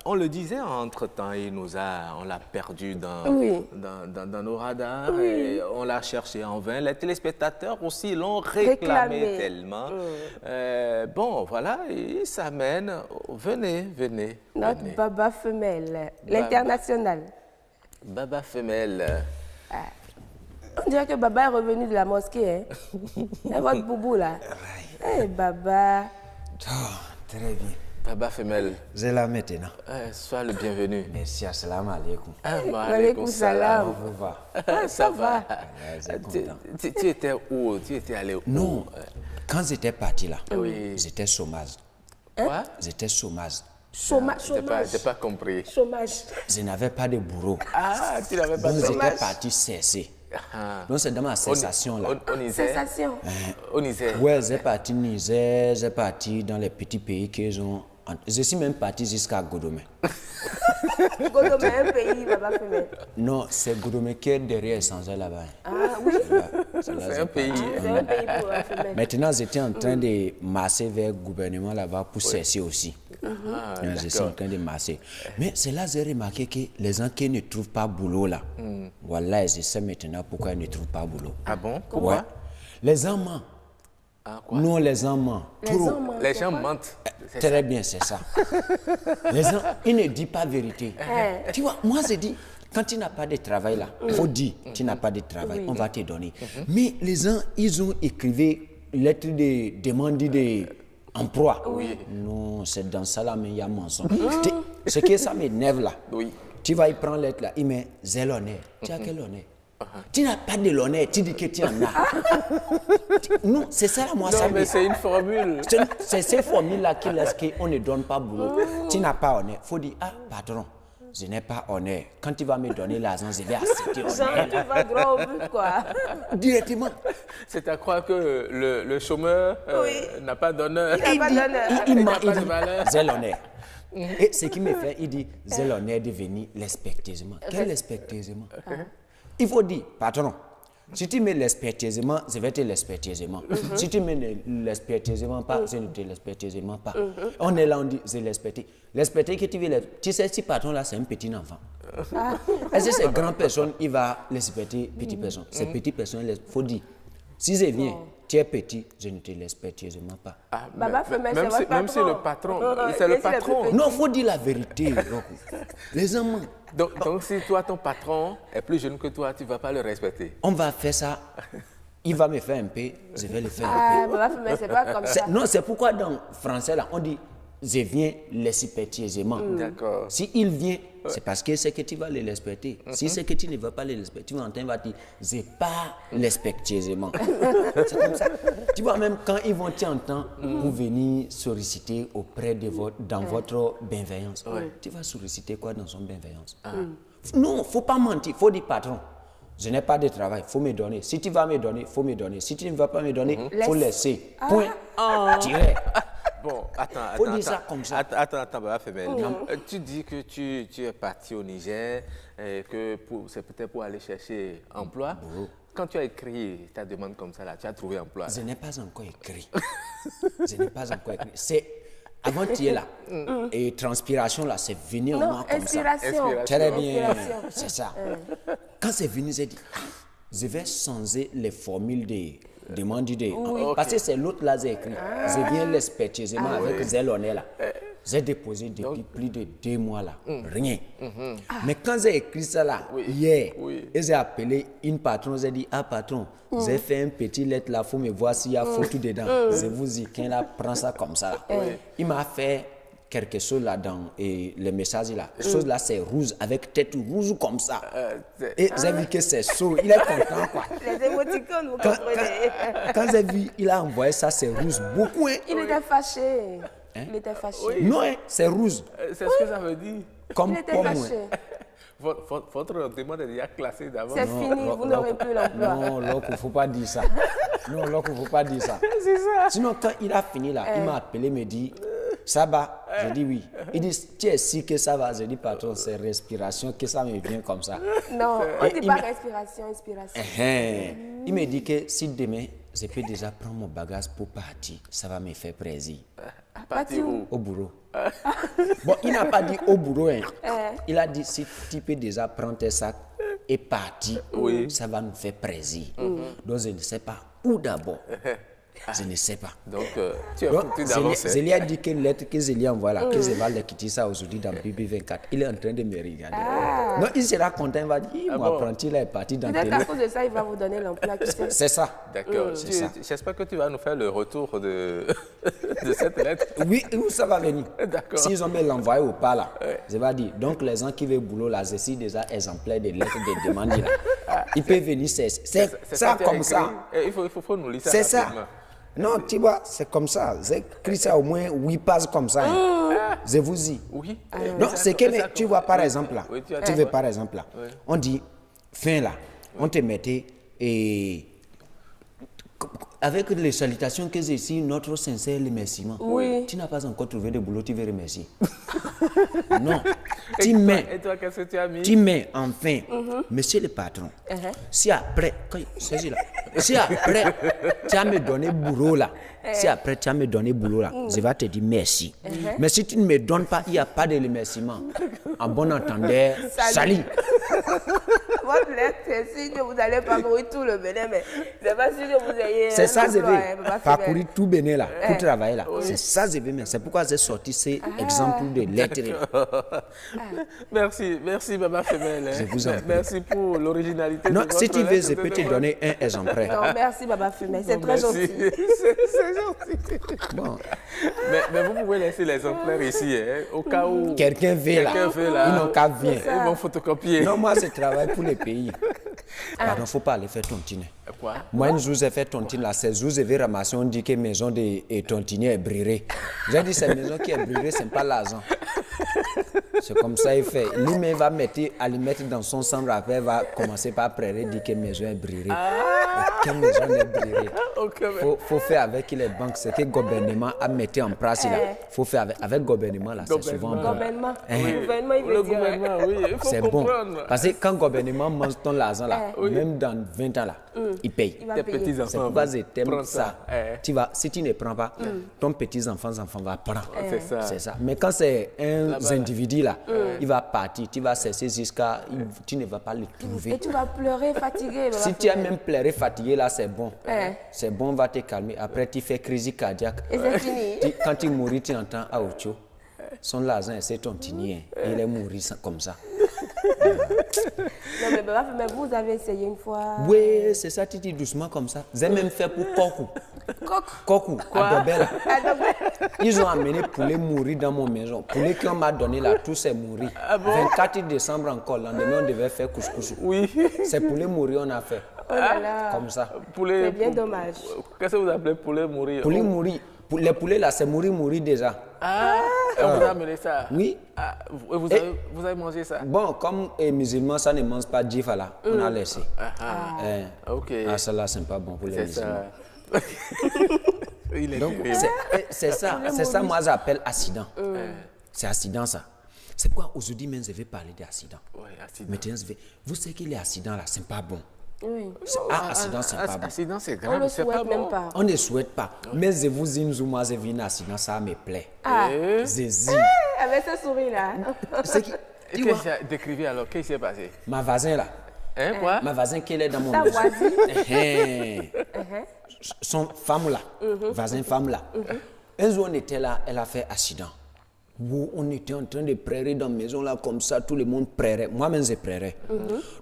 on le disait entre-temps, on l'a perdu dans nos radars, et on l'a cherché en vain. Les téléspectateurs aussi l'ont réclamé tellement. Bon, voilà, il s'amène. Venez. Notre Baba femelle, l'international. Baba femelle. On dirait que Baba est revenu de la mosquée. Hein? C'est votre boubou là. Hey, Baba. Oh, très bien. Baba femelle. Vous êtes là maintenant. Sois le bienvenu. Merci, assalamu alaikum. Alaikum salam. Vous va. Ça va. Tu étais où? Tu étais allé où? Non, quand j'étais parti là, j'étais chômage. Quoi? J'étais chômage. Chômage. J'ai pas compris. Chômage. Je n'avais pas de boulot. Ah, tu n'avais pas de Donc chômage. j'étais parti cesser. Donc c'est dans ma cessation là. Au Niger. Sensation. Au Niger. Ouais, j'ai parti Niger, j'ai parti dans les petits pays qu'ils ont. Je suis même parti jusqu'à Godomé. Godomé, un pays, Baba femelle. Non, c'est Godomé qui est derrière Essentiel là-bas. Ah oui. C'est un pays. C'est un pays pour Baba femelle. Maintenant, j'étais en train de marcher vers le gouvernement là-bas pour cesser aussi. Je suis en train de marcher. Mais c'est là que j'ai remarqué que les gens qui ne trouvent pas boulot là, voilà, je sais maintenant pourquoi ils ne trouvent pas boulot. Ah bon? Pourquoi? Ouais. Les gens mentent. Ah, quoi? Non, les gens mentent. Les gens mentent. Très bien, c'est ça. Les gens, ils ne disent pas la vérité. Tu vois, moi, je dis, quand tu n'as pas de travail là, il faut dire, tu n'as pas de travail, on va te donner. Mais les gens, ils ont écrivé lettre de demande d'emploi. Non, c'est dans ça là, mais il y a mensonge. Ce que ça m'énerve là, tu vas y prendre lettre là, il met zé l'honneur. Tu as quel honneur? Tu n'as pas de l'honneur, tu dis que tu en as. Non, c'est ça là, moi, ça. Non, mais c'est une formule. C'est ces formules-là qui laissent qu'on ne donne pas boulot. Tu n'as pas honneur. Il faut dire, ah, patron, je n'ai pas honneur. Quand tu vas me donner l'argent, je vais accepter honneur. Genre, tu vas droit au but, quoi. Directement. C'est à croire que le chômeur n'a pas d'honneur. Il n'a pas d'honneur. Il n'a pas de valeur. J'ai l'honneur. Et ce qui me fait, il dit, j'ai l'honneur de venir respectueusement. Quel respectueusement? Il faut dire, patron, si tu mets respectueusement, je vais te respectueusement. Si tu mets respectueusement pas, je ne te respectueusement pas. On est là, on dit, je respecte. Respecter que tu veux, tu sais, si patron là, c'est un petit enfant. Est-ce que c'est grande personne, il va respecter petite personne? C'est petite personne, il faut dire, si je viens, tu es petit, je ne te respectueusement pas. Ah, Baba femelle, c'est votre même si le patron, c'est le patron. Non, il faut dire la vérité. Les hommes. Donc, si toi, ton patron est plus jeune que toi, tu ne vas pas le respecter. On va faire ça. Il va me faire un peu, je vais le faire un Ah, Baba femelle, c'est pas comme ça. peu. Non, c'est pourquoi dans le français, là, on dit je viens respectueusement. D'accord. Si il vient, c'est parce que c'est que tu vas le respecter. Si c'est que tu ne vas pas le respecter, tu vas entendre, va dire je pas respectueusement. C'est comme ça. Tu vois, même quand ils vont t'entendre pour venir solliciter auprès de dans votre bienveillance, tu vas solliciter quoi dans son bienveillance? Non, il ne faut pas mentir, il faut dire patron. Je n'ai pas de travail, il faut me donner. Si tu vas me donner, il faut me donner. Si tu ne vas pas me donner, il faut laisser. Point. Tirer. Bon, attends. Faut dire ça comme ça. Attends, Baba femelle. Tu dis que tu es parti au Niger, que c'est peut-être pour aller chercher emploi. Quand tu as écrit ta demande comme ça, là, tu as trouvé emploi. Je n'ai pas encore écrit. Je n'ai pas encore écrit. C'est avant tu es là. Et transpiration là, c'est venu en moi comme ça. Inspiration. Très bien, c'est ça. Quand c'est venu, j'ai dit, je vais changer les formules de demande d'idée. Parce que c'est l'autre là, j'ai écrit. Je viens respectueusement avec Zéloné là. J'ai déposé depuis plus de 2 mois là. Rien. Mais quand j'ai écrit ça là, hier, et j'ai appelé une patronne, j'ai dit, ah patron, j'ai fait un petit lettre là, il faut me voir s'il y a photo dedans. Je vous dis, quand là, prend ça comme ça. Il m'a fait quelque chose là dans les messages là. Chose là, c'est rouge, avec tête rouge comme ça. Et j'ai vu que c'est chaud. Il est content quoi. Les émoticônes, vous comprenez. Quand j'ai vu, il a envoyé ça, c'est rouge. Beaucoup. Hein? Il était fâché. Il était fâché. Non, hein, c'est rouge. C'est ce que ça veut dire. Comme Il était moi. fâché. Votre demande est déjà classée d'avance. C'est fini, vous n'aurez plus l'emploi. Non, il ne faut pas dire ça. Non, il ne faut pas dire ça. C'est ça. Sinon, quand il a fini là, il m'a appelé, me dit, ça va? J'ai dit oui. Il dit, tu es sûr que ça va? J'ai dit, patron, c'est respiration, que ça me vient comme ça. Non, on ne dit pas respiration, inspiration. Il me dit que si demain, je peux déjà prendre mon bagage pour partir. Ça va me faire plaisir. Partir où? Au bureau. Bon, il n'a pas dit au bureau. Hein. Il a dit si tu peux déjà prendre tes sacs et partir, ça va nous faire plaisir. Donc, je ne sais pas où d'abord. Je ne sais pas. Donc, tu as foutu d'avancer. Je lui ai dit que lettre que je lui envoie là, que je vais le quitter ça aujourd'hui dans BB24. Il est en train de me regarder. Non, il sera content, il va dire, mon apprenti là est parti dans peut-être à cause de ça, il va vous donner l'emploi. C'est ça. D'accord. J'espère que tu vas nous faire le retour de cette lettre. Oui, où ça va venir? D'accord. S'ils ont me l'envoyer ou pas là, je vais dire, donc les gens qui veulent boulot là, je suis déjà exemplaire des lettres de demande là. Ils peuvent venir, c'est ça comme ça. Il faut nous lire ça. C'est ça. Non, tu vois, c'est comme ça. J'ai écrit ça au moins 8 pages comme ça. Hein. Je vous dis. Oui. Non, c'est que tu vois par exemple là. Tu veux par exemple là. On dit, fin là, on te mettait et avec les salutations que j'ai ici, notre sincère remerciement. Oui. Tu n'as pas encore trouvé de boulot, tu veux remercier. Non. Tu mets. Et toi, qu'est-ce que tu as mis? Tu mets enfin, monsieur le patron. Si après, si après, tu as me donné boulot là. Si après tu as me donné boulot là, je vais te dire merci. Mais si tu ne me donnes pas, il n'y a pas de remerciement. En bon entendeur, salut. Votre lettre, c'est sûr que vous allez parcourir tout le Bénin, mais c'est pas sûr que vous ayez. C'est ça, je vais parcourir tout Bénin là, pour travailler là. C'est ça, je vais. C'est pourquoi j'ai sorti ces exemples de lettres. Merci, Baba Femelle. Je vous en prie. Merci pour l'originalité. Non, si tu veux, je peux te donner un exemplaire. Non, merci, Baba Femelle. C'est très gentil. C'est gentil. Bon. Mais vous pouvez laisser l'exemplaire ici, hein, au cas où quelqu'un veut là. Ils n'ont qu'à venir. Ils vont photocopier. Non, moi, je travaille pour les pays. Pardon, il ne faut pas aller faire tontine. Quoi? Moi, un jour, j'ai fait tontine là. C'est jour, je vais ramasser, on dit que maison de tontinier est brûlée. J'ai dit, cette maison qui est brûlée, ce n'est pas l'argent. C'est comme ça il fait. Lui-même va aller mettre dans son centre après, il va commencer par prêter, dire que maison est brûlée. Quelle maison est brûlée? Faut faire avec les banques. C'est que le gouvernement a mis en place là. Faut faire avec le gouvernement là. C'est souvent bon. Gouvernement. Le gouvernement, oui. C'est bon. Parce que quand le gouvernement mange ton argent là, même dans 20 ans là, il paye. Tes petits enfants. C'est pourquoi je t'aime ça. Tu vas, si tu ne prends pas, ton petit enfant va prendre. C'est ça. Mais quand c'est un individu là, il va partir, tu vas cesser jusqu'à, tu ne vas pas le trouver. Et tu vas pleurer fatigué. Si tu as même pleuré fatigué là, c'est bon. C'est bon, on va te calmer. Après, tu fais crise cardiaque. Et c'est fini. Quand tu mouris, tu entends à Ocho. Son l'argent, c'est ton tigné. Il est mort comme ça. Non, mais vous avez essayé une fois. Oui, c'est ça, tu dis doucement comme ça. J'ai même fait pour Koku. Koku, à Dobel. Ils ont amené poulet mourir dans mon maison. Poulet qu'on m'a donné là, tout s'est mouru. 24 décembre encore, lendemain, on devait faire couscous. Oui. C'est poulet mourir, on a fait. Oh là là. Comme ça. C'est bien dommage. Qu'est-ce que vous appelez poulet mourir? Poulet mourir. Les poulets là, c'est mourir déjà. On vous a amené ça? Oui. Vous avez mangé ça? Bon, comme les musulmans, ça ne mange pas djifa là, on a laissé. Ok. Ça là, c'est pas bon pour les musulmans. Donc, c'est ça, moi j'appelle accident. C'est accident ça. C'est pourquoi aujourd'hui même je vais parler d'accident. Oui, accident. Maintenant, vous savez que les accidents là, c'est pas bon. Oui. Accident, c'est pas bon. Accident, c'est grave. On ne le souhaite même pas. On ne souhaite pas. Mais je vous dis, moi, je vis un accident, ça me plaît. Je avec ce sourire là. Qu'est-ce que décrivez alors? Qu'est-ce qui s'est passé? Ma voisine là. Quoi? Ma voisine qui est dans mon maison. Ta voisine. Son femme là. Voisine femme là. Un jour, on était là, elle a fait accident. Où on était en train de prêter dans la maison là comme ça, tout le monde prêtait. Moi-même, je prêtais.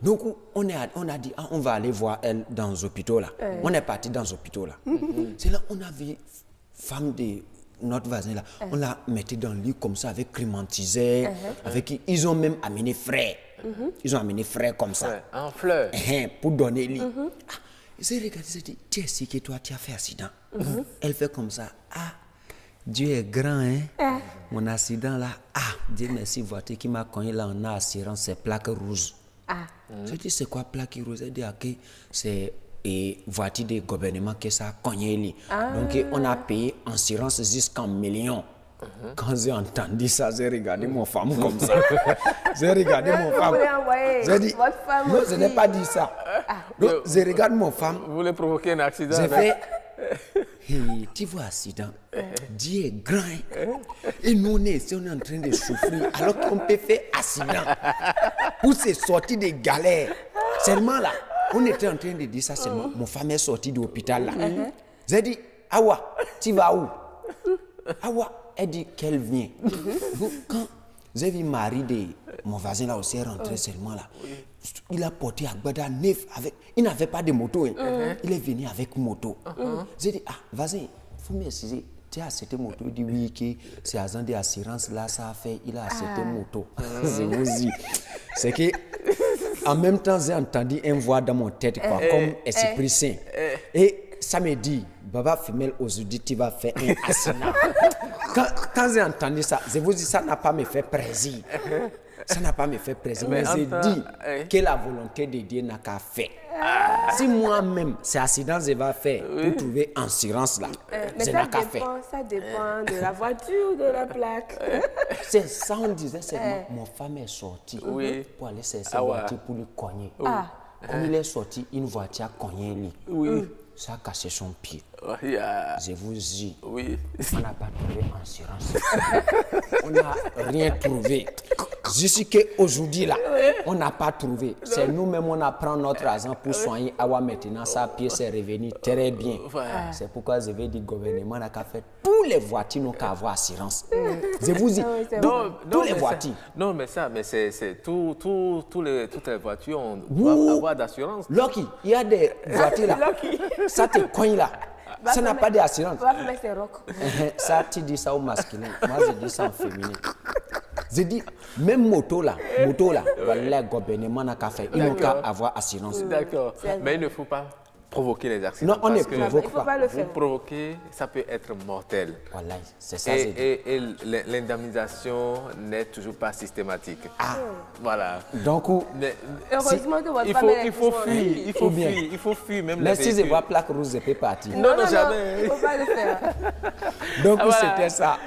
Donc, on a dit, on va aller voir elle dans les hôpitaux là. On est parti dans les hôpitaux là. C'est là on a vu femme de notre voisin là. On l'a mettait dans le lit comme ça avec climatiseur. Ils ont même amené frère. Ils ont amené frère comme ça. En fleurs. Pour donner lit. J'ai regardé, j'ai dit, tu es sûr que toi tu as fait accident. Elle fait comme ça. Dieu est grand, hein? Mon accident là, Dieu merci, voiture qui m'a cogné là en assurance, c'est plaque rouge. Je dis, c'est quoi plaque rouge? Elle dit, ok, c'est voiture de gouvernement que ça a cogné. Donc, on a payé assurance jusqu'en millions. Quand j'ai entendu ça, j'ai regardé mon femme comme ça. J'ai regardé mon femme. J'ai dit, non, je n'ai pas dit ça. Donc, je regarde mon femme. Vous voulez provoquer un accident? J'ai fait, hey, tu vois, accident, Dieu est grand. Et nous, on est en train de souffrir alors qu'on peut faire accident pour se sortir des galères. Seulement là, on était en train de dire ça seulement. Mon femme est sortie de l'hôpital là. J'ai dit, Awa, tu vas où? Awa, elle dit qu'elle vient. Quand j'ai vu Marie de mon voisin là aussi est rentré seulement là. Il a porté Agbada neuf avec. Il n'avait pas de moto. Il est venu avec moto. J'ai dit, ah, vas-y, faut m'excuser. Tu as acheté moto? Il dit oui, que c'est agent d'assurance là, ça a fait. Il a acheté moto. Je vous dis. C'est que, en même temps, j'ai entendu une voix dans mon tête, quoi, comme Esprit Saint. Et ça me dit, Baba femelle aujourd'hui, tu vas faire un accident. Quand j'ai entendu ça, je vous dis, ça n'a pas me fait plaisir. Ça n'a pas me fait plaisir. Mais j'ai dit que la volonté de Dieu n'a qu'à faire. Si moi-même, c'est accident, je vais faire pour trouver assurance là. Mais ça dépend de la voiture ou de la plaque. C'est ça, on disait, c'est mon femme est sortie pour aller chercher sa voiture pour lui cogner. Comme il est sorti, une voiture a cogné lui. Ça a cassé son pied. Je vous dis, on n'a pas trouvé assurance. On n'a rien trouvé. Jusqu'aujourd'hui, là, on n'a pas trouvé. C'est nous-mêmes, on apprend notre argent pour soigner Awa maintenant. Sa pièce est revenue très bien. C'est pourquoi je vais dire au gouvernement n'a qu'à faire tous les voitures n'ont qu'à avoir assurance. Je vous dis, tous les voitures. Non, mais ça, c'est toutes les voitures doivent avoir d'assurance. Lucky, il y a des voitures là. Ça te cogne là. Ça n'a pas d'assurance. Ça, tu dis ça au masculin. Moi, je dis ça en féminin. Je dis, même moto là, voilà, le gouvernement n'a qu'à faire. Ils n'ont qu'à avoir assurance. D'accord. Mais il ne faut pas provoquer les accidents. Non, on ne provoque pas. Vous provoquer, ça peut être mortel. Voilà, c'est ça. Et l'indemnisation n'est toujours pas systématique. Voilà. Donc, heureusement que votre femme il faut fuir même les si je vois plaque rouge, je peux partir. Non, jamais. Il ne faut pas le faire. Donc, c'était ça.